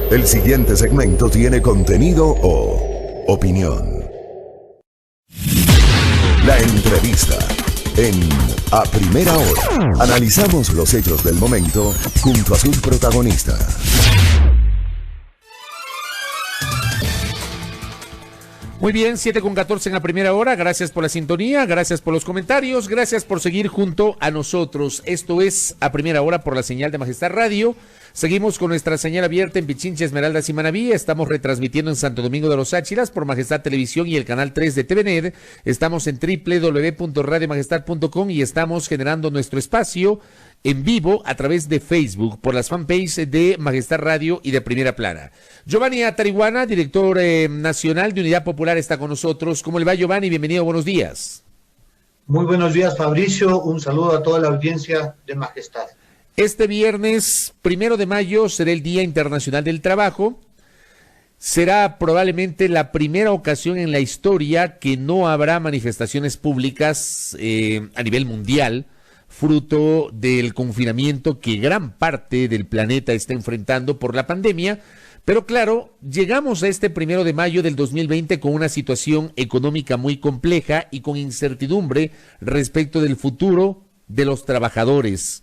El siguiente segmento tiene contenido o opinión. La entrevista en A Primera Hora. Analizamos los hechos del momento junto a sus protagonistas. Muy bien, 7:14 en A Primera Hora. Gracias por la sintonía, gracias por los comentarios, gracias por seguir junto a nosotros. Esto es A Primera Hora por la señal de Majestad Radio. Seguimos con nuestra señal abierta en Pichincha, Esmeraldas y Manabí. Estamos retransmitiendo en Santo Domingo de los Áchilas por Majestad Televisión y el canal 3 de TVNet. Estamos en www.radiomajestad.com y estamos generando nuestro espacio en vivo a través de Facebook por las fanpages de Majestad Radio y de Primera Plana. Giovanni Atariguana, director nacional de Unidad Popular, está con nosotros. ¿Cómo le va, Giovanni? Bienvenido, buenos días. Muy buenos días, Fabricio. Un saludo a toda la audiencia de Majestad. Este viernes 1 de mayo será el Día Internacional del Trabajo. Será probablemente la primera ocasión en la historia que no habrá manifestaciones públicas a nivel mundial, fruto del confinamiento que gran parte del planeta está enfrentando por la pandemia. Pero claro, llegamos a este 1 de mayo del 2020 con una situación económica muy compleja y con incertidumbre respecto del futuro de los trabajadores.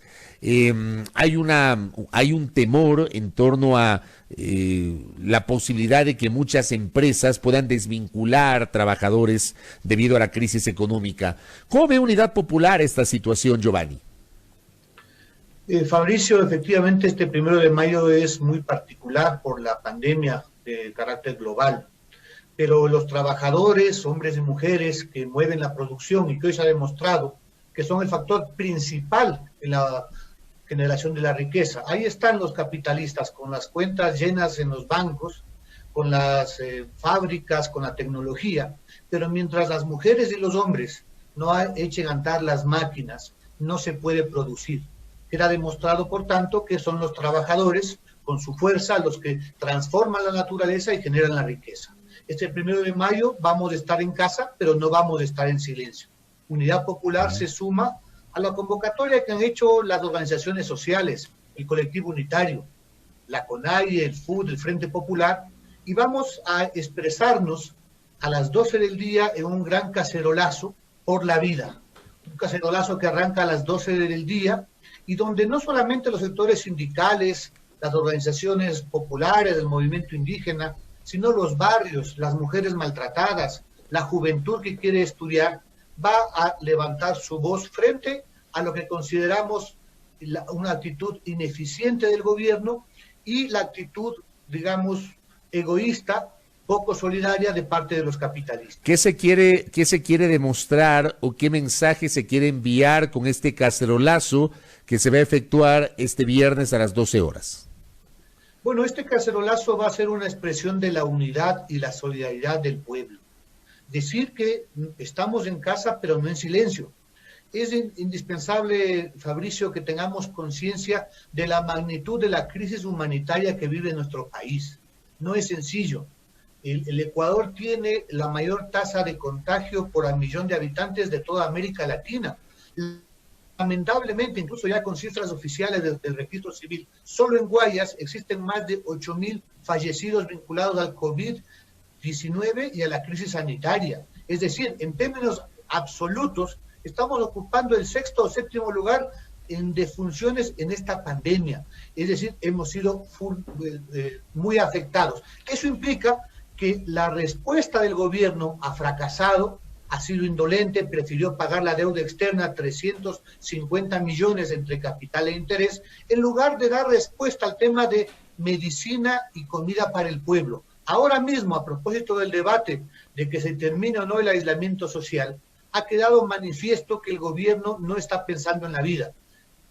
Hay un temor en torno a la posibilidad de que muchas empresas puedan desvincular trabajadores debido a la crisis económica. ¿Cómo ve Unidad Popular esta situación, Giovanni? Fabricio, efectivamente este 1 de mayo es muy particular por la pandemia de carácter global, pero los trabajadores, hombres y mujeres que mueven la producción y que hoy se ha demostrado que son el factor principal en la generación de la riqueza. Ahí están los capitalistas con las cuentas llenas en los bancos, con las fábricas, con la tecnología, pero mientras las mujeres y los hombres no echen a andar las máquinas, no se puede producir. Queda demostrado, por tanto, que son los trabajadores, con su fuerza, los que transforman la naturaleza y generan la riqueza. Este 1 de mayo vamos a estar en casa, pero no vamos a estar en silencio. Unidad Popular se suma a la convocatoria que han hecho las organizaciones sociales, el colectivo unitario, la CONAIE, el FUD, el Frente Popular, y vamos a expresarnos a las 12 del día en un gran cacerolazo por la vida. Un cacerolazo que arranca a las 12 del día y donde no solamente los sectores sindicales, las organizaciones populares del movimiento indígena, sino los barrios, las mujeres maltratadas, la juventud que quiere estudiar, va a levantar su voz frente a lo que consideramos una actitud ineficiente del gobierno y la actitud, digamos, egoísta, poco solidaria de parte de los capitalistas. ¿Qué se quiere demostrar o qué mensaje se quiere enviar con este cacerolazo que se va a efectuar este viernes a las 12 horas? Bueno, este cacerolazo va a ser una expresión de la unidad y la solidaridad del pueblo. Decir que estamos en casa, pero no en silencio. Es indispensable, Fabricio, que tengamos conciencia de la magnitud de la crisis humanitaria que vive nuestro país. No es sencillo. El Ecuador tiene la mayor tasa de contagio por al millón de habitantes de toda América Latina. Lamentablemente, incluso ya con cifras oficiales del registro civil, solo en Guayas existen más de 8.000 fallecidos vinculados al COVID-19 y a la crisis sanitaria. Es decir, en términos absolutos, estamos ocupando el 6º o 7º lugar en defunciones en esta pandemia. Es decir, hemos sido muy afectados. Eso implica que la respuesta del gobierno ha fracasado, ha sido indolente, prefirió pagar la deuda externa, 350 millones entre capital e interés, en lugar de dar respuesta al tema de medicina y comida para el pueblo. Ahora mismo, a propósito del debate de que se termina o no el aislamiento social, ha quedado manifiesto que el gobierno no está pensando en la vida.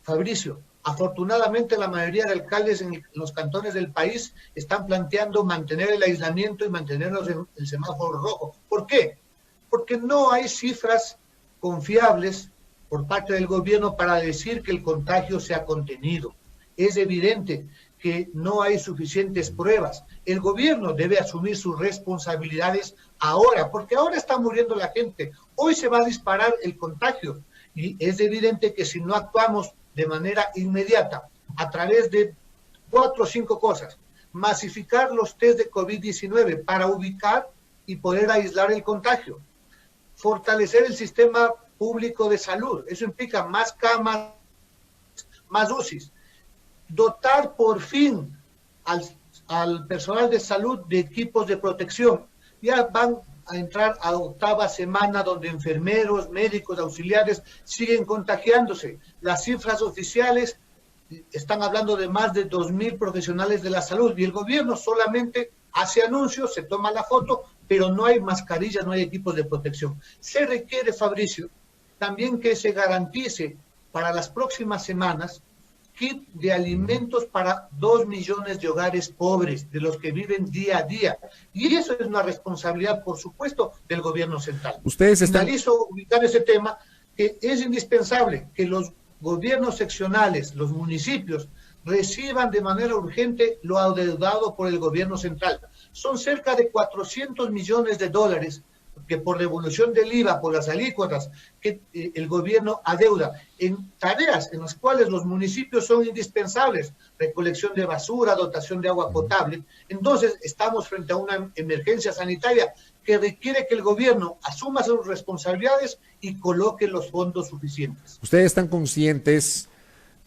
Fabricio, afortunadamente la mayoría de alcaldes en los cantones del país están planteando mantener el aislamiento y mantenerlos en el semáforo rojo. ¿Por qué? Porque no hay cifras confiables por parte del gobierno para decir que el contagio se ha contenido. Es evidente que no hay suficientes pruebas. El gobierno debe asumir sus responsabilidades ahora, porque ahora está muriendo la gente. Hoy se va a disparar el contagio y es evidente que si no actuamos de manera inmediata a través de 4 o 5 cosas, masificar los test de COVID-19 para ubicar y poder aislar el contagio, fortalecer el sistema público de salud, eso implica más camas, más UCIs, dotar por fin al personal de salud de equipos de protección. Ya van a entrar a 8ª semana donde enfermeros, médicos, auxiliares siguen contagiándose. Las cifras oficiales están hablando de más de 2.000 profesionales de la salud y el gobierno solamente hace anuncios, se toma la foto, pero no hay mascarillas, no hay equipos de protección. Se requiere, Fabricio, también que se garantice para las próximas semanas kit de alimentos para 2 millones de hogares pobres, de los que viven día a día. Y eso es una responsabilidad, por supuesto, del gobierno central. Ustedes están... Finalizo ubicar ese tema, que es indispensable que los gobiernos seccionales, los municipios, reciban de manera urgente lo adeudado por el gobierno central. Son cerca de 400 millones de dólares que por devolución del IVA, por las alícuotas, que el gobierno adeuda en tareas en las cuales los municipios son indispensables, recolección de basura, dotación de agua potable. Entonces estamos frente a una emergencia sanitaria que requiere que el gobierno asuma sus responsabilidades y coloque los fondos suficientes. ¿Ustedes están conscientes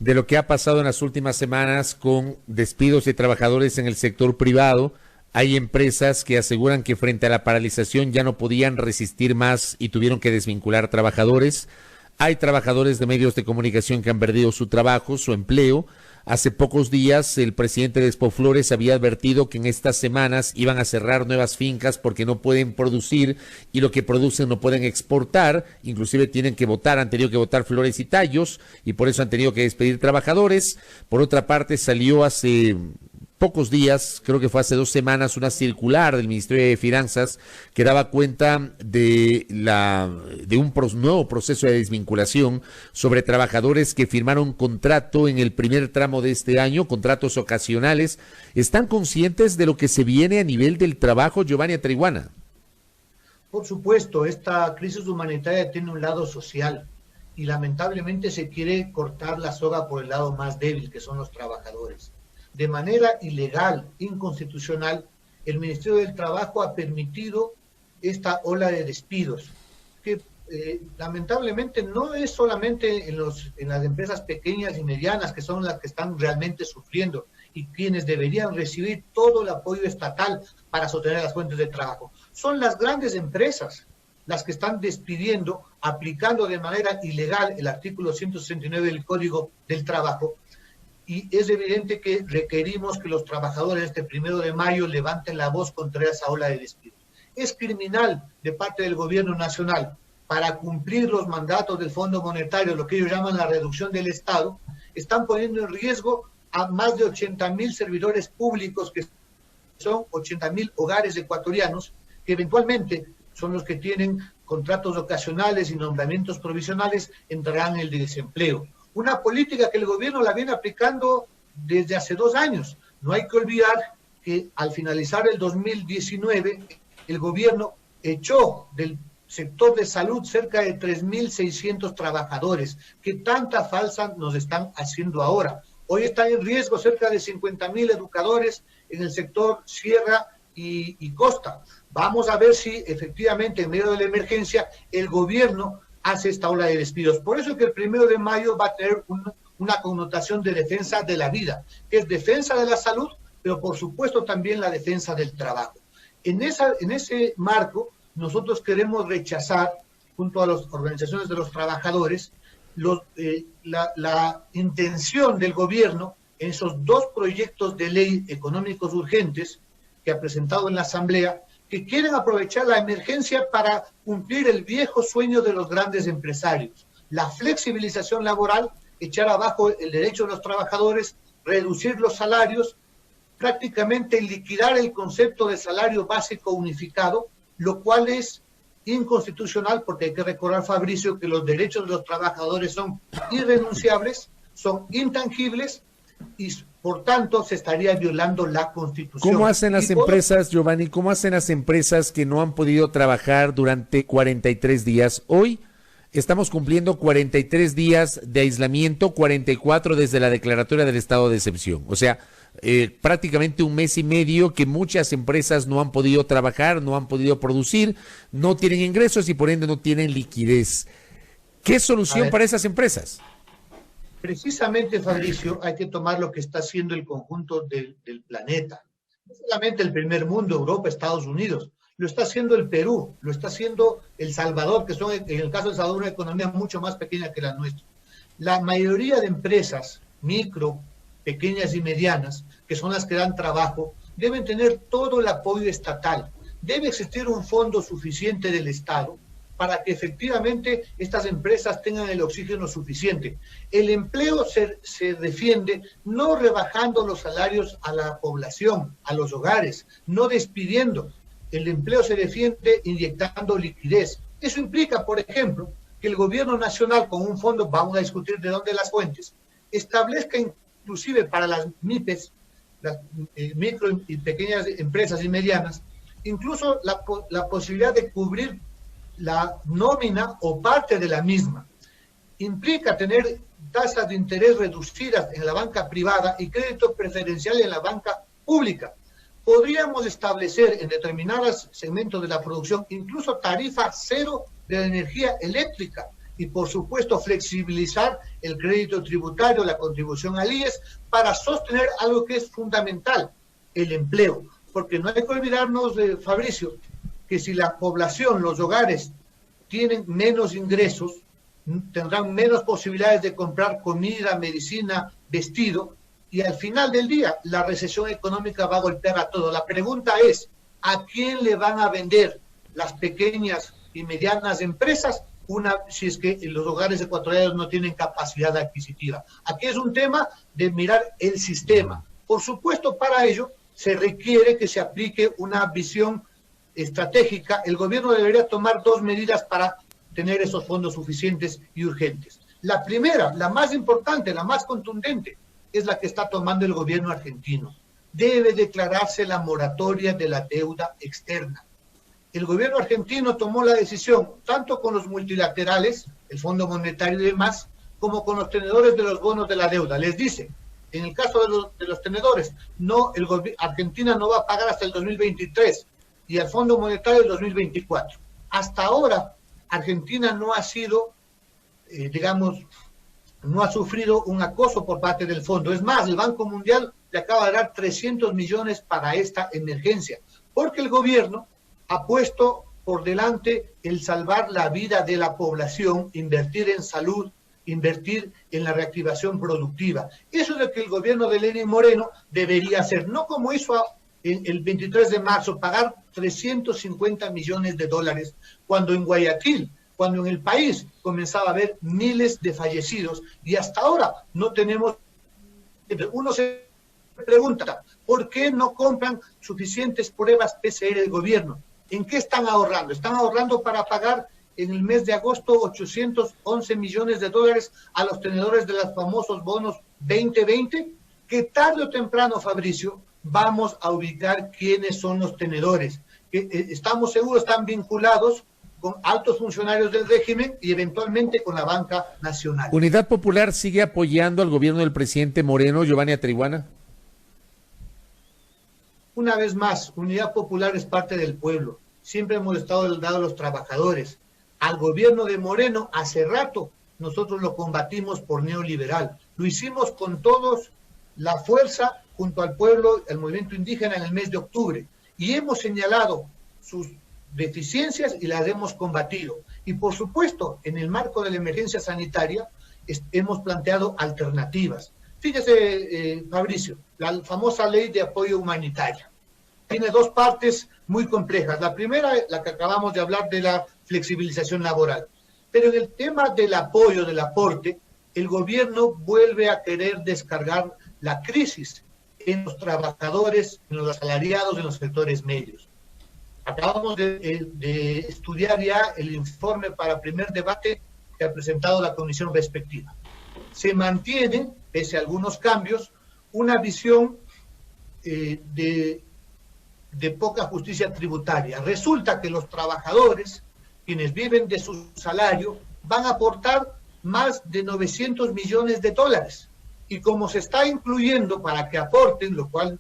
de lo que ha pasado en las últimas semanas con despidos de trabajadores en el sector privado? Hay empresas que aseguran que frente a la paralización ya no podían resistir más y tuvieron que desvincular trabajadores. Hay trabajadores de medios de comunicación que han perdido su trabajo, su empleo. Hace pocos días el presidente de Expoflores había advertido que en estas semanas iban a cerrar nuevas fincas porque no pueden producir y lo que producen no pueden exportar. Inclusive tienen que votar, han tenido que votar flores y tallos y por eso han tenido que despedir trabajadores. Por otra parte, salió hace pocos días, creo que fue hace 2 semanas, una circular del Ministerio de Finanzas que daba cuenta de un nuevo proceso de desvinculación sobre trabajadores que firmaron contrato en el primer tramo de este año, contratos ocasionales. ¿Están conscientes de lo que se viene a nivel del trabajo, Giovanni Atriguana? Por supuesto, esta crisis humanitaria tiene un lado social y lamentablemente se quiere cortar la soga por el lado más débil, que son los trabajadores. De manera ilegal, inconstitucional, el Ministerio del Trabajo ha permitido esta ola de despidos, que lamentablemente no es solamente en las empresas pequeñas y medianas, que son las que están realmente sufriendo y quienes deberían recibir todo el apoyo estatal para sostener las fuentes de trabajo. Son las grandes empresas las que están despidiendo, aplicando de manera ilegal el artículo 169 del Código del Trabajo. Y es evidente que requerimos que los trabajadores este 1 de mayo levanten la voz contra esa ola de despidos. Es criminal de parte del gobierno nacional, para cumplir los mandatos del Fondo Monetario, lo que ellos llaman la reducción del Estado, están poniendo en riesgo a más de 80.000 servidores públicos, que son 80.000 hogares ecuatorianos, que eventualmente son los que tienen contratos ocasionales y nombramientos provisionales, entrarán en el desempleo. Una política que el gobierno la viene aplicando desde hace 2 años. No hay que olvidar que al finalizar el 2019, el gobierno echó del sector de salud cerca de 3.600 trabajadores, que tanta falsa nos están haciendo ahora. Hoy están en riesgo cerca de 50.000 educadores en el sector sierra y costa. Vamos a ver si efectivamente en medio de la emergencia el gobierno hace esta ola de despidos. Por eso es que el 1 de mayo va a tener una connotación de defensa de la vida, que es defensa de la salud, pero por supuesto también la defensa del trabajo. En ese marco, nosotros queremos rechazar, junto a las organizaciones de los trabajadores, la intención del gobierno en esos 2 proyectos de ley económicos urgentes que ha presentado en la Asamblea, que quieren aprovechar la emergencia para cumplir el viejo sueño de los grandes empresarios, la flexibilización laboral, echar abajo el derecho de los trabajadores, reducir los salarios, prácticamente liquidar el concepto de salario básico unificado, lo cual es inconstitucional, porque hay que recordar, Fabricio, que los derechos de los trabajadores son irrenunciables, son intangibles y por tanto se estaría violando la Constitución. ¿Cómo hacen las empresas, Giovanni? ¿Cómo hacen las empresas que no han podido trabajar durante 43 días? Hoy estamos cumpliendo 43 días de aislamiento, 44 desde la declaratoria del estado de excepción. O sea, prácticamente un mes y medio que muchas empresas no han podido trabajar, no han podido producir, no tienen ingresos y por ende no tienen liquidez. ¿Qué solución para esas empresas? Precisamente, Fabricio, hay que tomar lo que está haciendo el conjunto del planeta. No solamente el primer mundo, Europa, Estados Unidos, lo está haciendo el Perú, lo está haciendo El Salvador, que son, en el caso de El Salvador, una economía mucho más pequeña que la nuestra. La mayoría de empresas, micro, pequeñas y medianas, que son las que dan trabajo, deben tener todo el apoyo estatal. Debe existir un fondo suficiente del Estado para que efectivamente estas empresas tengan el oxígeno suficiente. El empleo se defiende no rebajando los salarios a la población, a los hogares, no despidiendo. El empleo se defiende inyectando liquidez. Eso implica, por ejemplo, que el gobierno nacional con un fondo, vamos a discutir de dónde las fuentes, establezca inclusive para las MIPES, las micro y pequeñas empresas y medianas, incluso la posibilidad de cubrir la nómina o parte de la misma. Implica tener tasas de interés reducidas en la banca privada y crédito preferencial en la banca pública. Podríamos establecer en determinados segmentos de la producción incluso tarifa cero de la energía eléctrica y, por supuesto, flexibilizar el crédito tributario, la contribución al IES, para sostener algo que es fundamental, el empleo. Porque no hay que olvidarnos, Fabricio, que si la población, los hogares, tienen menos ingresos, tendrán menos posibilidades de comprar comida, medicina, vestido, y al final del día la recesión económica va a golpear a todo. La pregunta es, ¿a quién le van a vender las pequeñas y medianas empresas si es que los hogares ecuatorianos no tienen capacidad adquisitiva? Aquí es un tema de mirar el sistema. Por supuesto, para ello se requiere que se aplique una visión estratégica. El gobierno debería tomar dos medidas para tener esos fondos suficientes y urgentes. La primera, la más importante, la más contundente, es la que está tomando el gobierno argentino. Debe declararse la moratoria de la deuda externa. El gobierno argentino tomó la decisión, tanto con los multilaterales, el Fondo Monetario y demás, como con los tenedores de los bonos de la deuda. Les dice, en el caso de los tenedores, Argentina no va a pagar hasta el 2023 y al Fondo Monetario el 2024. Hasta ahora, Argentina no ha sido, no ha sufrido un acoso por parte del fondo. Es más, el Banco Mundial le acaba de dar 300 millones para esta emergencia, porque el gobierno ha puesto por delante el salvar la vida de la población, invertir en salud, invertir en la reactivación productiva. Eso es lo que el gobierno de Lenín Moreno debería hacer, no como hizo el 23 de marzo, pagar 350 millones de dólares, cuando en Guayaquil, cuando en el país comenzaba a haber miles de fallecidos y hasta ahora no tenemos. Uno se pregunta, ¿por qué no compran suficientes pruebas PCR del gobierno? ¿En qué están ahorrando? Están ahorrando para pagar en el mes de agosto 811 millones de dólares a los tenedores de los famosos bonos 2020, que tarde o temprano, Fabricio, vamos a ubicar quiénes son los tenedores, que estamos seguros están vinculados con altos funcionarios del régimen y eventualmente con la banca nacional. ¿Unidad Popular sigue apoyando al gobierno del presidente Moreno, Giovanni Atrihuana? Una vez más, Unidad Popular es parte del pueblo. Siempre hemos estado del lado de los trabajadores. Al gobierno de Moreno, hace rato, nosotros lo combatimos por neoliberal. Lo hicimos con todos la fuerza junto al pueblo, el movimiento indígena en el mes de octubre. Y hemos señalado sus deficiencias y las hemos combatido. Y por supuesto, en el marco de la emergencia sanitaria, hemos planteado alternativas. Fíjese, Fabricio, la famosa ley de apoyo humanitario tiene dos partes muy complejas. La primera, la que acabamos de hablar, de la flexibilización laboral. Pero en el tema del apoyo, del aporte, el gobierno vuelve a querer descargar la crisis en los trabajadores, en los asalariados, en los sectores medios. Acabamos de estudiar ya el informe para primer debate que ha presentado la comisión respectiva. Se mantiene, pese a algunos cambios, una visión de poca justicia tributaria. Resulta que los trabajadores, quienes viven de su salario, van a aportar más de 900 millones de dólares. Y como se está incluyendo para que aporten, lo cual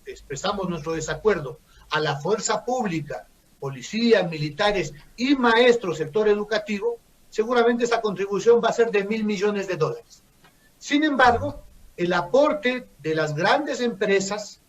expresamos nuestro desacuerdo, a la fuerza pública, policía, militares y maestros, sector educativo, seguramente esa contribución va a ser de $1.000 millones. Sin embargo, el aporte de las grandes empresas,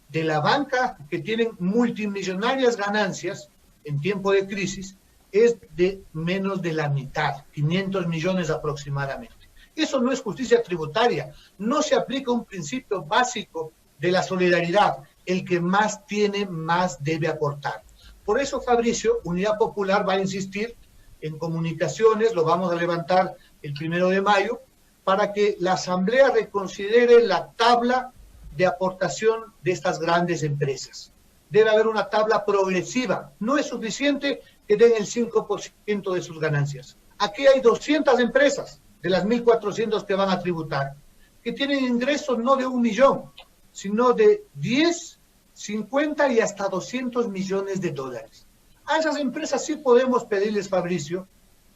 de la banca que tienen multimillonarias ganancias en tiempo de crisis, es de menos de la mitad, 500 millones aproximadamente. Eso no es justicia tributaria, no se aplica un principio básico de la solidaridad. El que más tiene, más debe aportar. Por eso, Fabricio, Unidad Popular va a insistir en comunicaciones, lo vamos a levantar el 1 de mayo, para que la Asamblea reconsidere la tabla de aportación de estas grandes empresas. Debe haber una tabla progresiva. No es suficiente que den el 5% de sus ganancias. Aquí hay 200 empresas de las 1.400 que van a tributar, que tienen ingresos no de 1 millón, sino de 10, 50 y hasta 200 millones de dólares. A esas empresas sí podemos pedirles, Fabricio,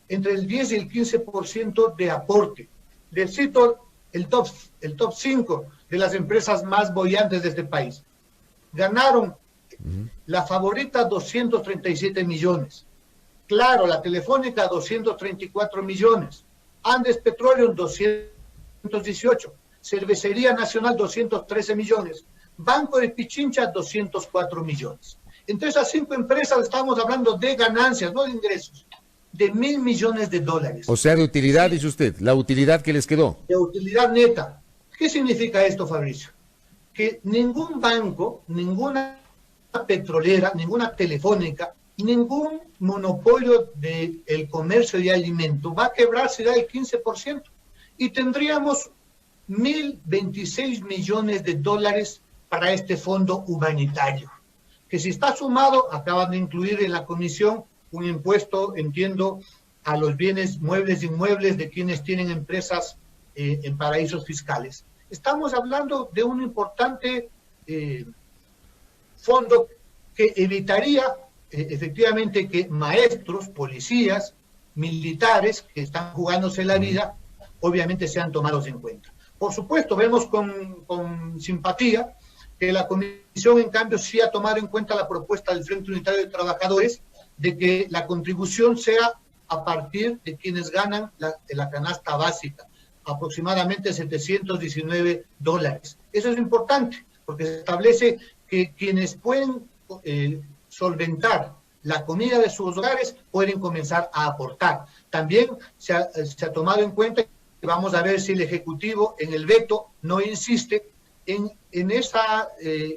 entre el 10 y el 15% de aporte. Les cito el top 5 de las empresas más bollantes de este país. Ganaron la Favorita 237 millones, Claro, la Telefónica 234 millones, Andes Petroleum 218, Cervecería Nacional 213 millones, Banco de Pichincha 204 millones. Entre esas 5 empresas estamos hablando de ganancias, no de ingresos, de $1.000 millones. O sea, de utilidad, dice usted, la utilidad que les quedó. De utilidad neta. ¿Qué significa esto, Fabricio? Que ningún banco, ninguna petrolera, ninguna telefónica, ningún monopolio del comercio de alimentos va a quebrar si da el 15%. Y tendríamos 1.026 millones de dólares para este fondo humanitario, que si está sumado, acaban de incluir en la comisión un impuesto, entiendo, a los bienes muebles e inmuebles de quienes tienen empresas en paraísos fiscales. Estamos hablando de un importante fondo que evitaría efectivamente que maestros, policías, militares que están jugándose la vida, obviamente sean tomados en cuenta. Por supuesto, vemos con simpatía que la comisión, en cambio, sí ha tomado en cuenta la propuesta del Frente Unitario de Trabajadores de que la contribución sea a partir de quienes ganan la canasta básica, aproximadamente $719. Eso es importante, porque se establece que quienes pueden solventar la comida de sus hogares pueden comenzar a aportar. También se ha tomado en cuenta, que vamos a ver si el Ejecutivo en el veto no insiste en esa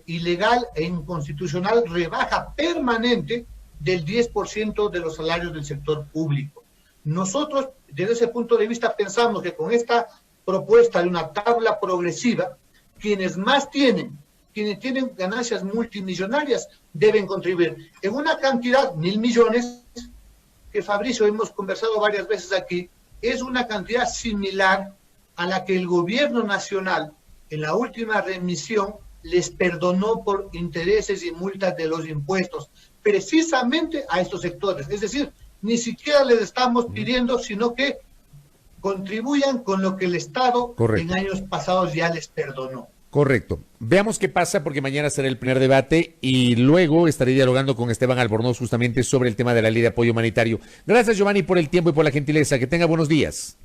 ilegal e inconstitucional rebaja permanente del 10% de los salarios del sector público. Nosotros, desde ese punto de vista, pensamos que con esta propuesta de una tabla progresiva, quienes más tienen, quienes tienen ganancias multimillonarias, deben contribuir en una cantidad, 1.000 millones, que Fabricio hemos conversado varias veces aquí, es una cantidad similar a la que el gobierno nacional en la última remisión les perdonó por intereses y multas de los impuestos, precisamente a estos sectores. Es decir, ni siquiera les estamos pidiendo, sino que contribuyan con lo que el Estado en años pasados ya les perdonó. Correcto. Veamos qué pasa, porque mañana será el primer debate y luego estaré dialogando con Esteban Albornoz justamente sobre el tema de la ley de apoyo humanitario. Gracias, Giovanni, por el tiempo y por la gentileza. Que tenga buenos días.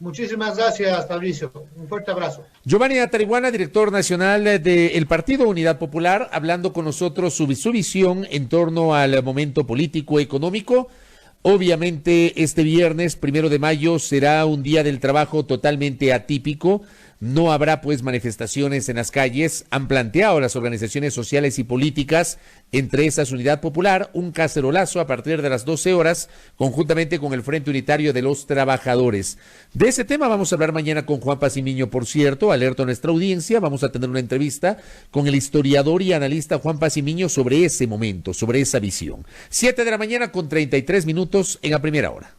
Muchísimas gracias, Fabricio. Un fuerte abrazo. Giovanni Atariguana, director nacional del Partido Unidad Popular, hablando con nosotros su visión en torno al momento político económico. Obviamente, este viernes, 1 de mayo, será un día del trabajo totalmente atípico. No habrá, pues, manifestaciones en las calles. Han planteado las organizaciones sociales y políticas, entre esas Unidad Popular, un cacerolazo a partir de las 12 horas, conjuntamente con el Frente Unitario de los Trabajadores. De ese tema vamos a hablar mañana con Juan Pacimiño, por cierto. Alerto a nuestra audiencia. Vamos a tener una entrevista con el historiador y analista Juan Pacimiño sobre ese momento, sobre esa visión. 7 de la mañana con 33 minutos en A Primera Hora.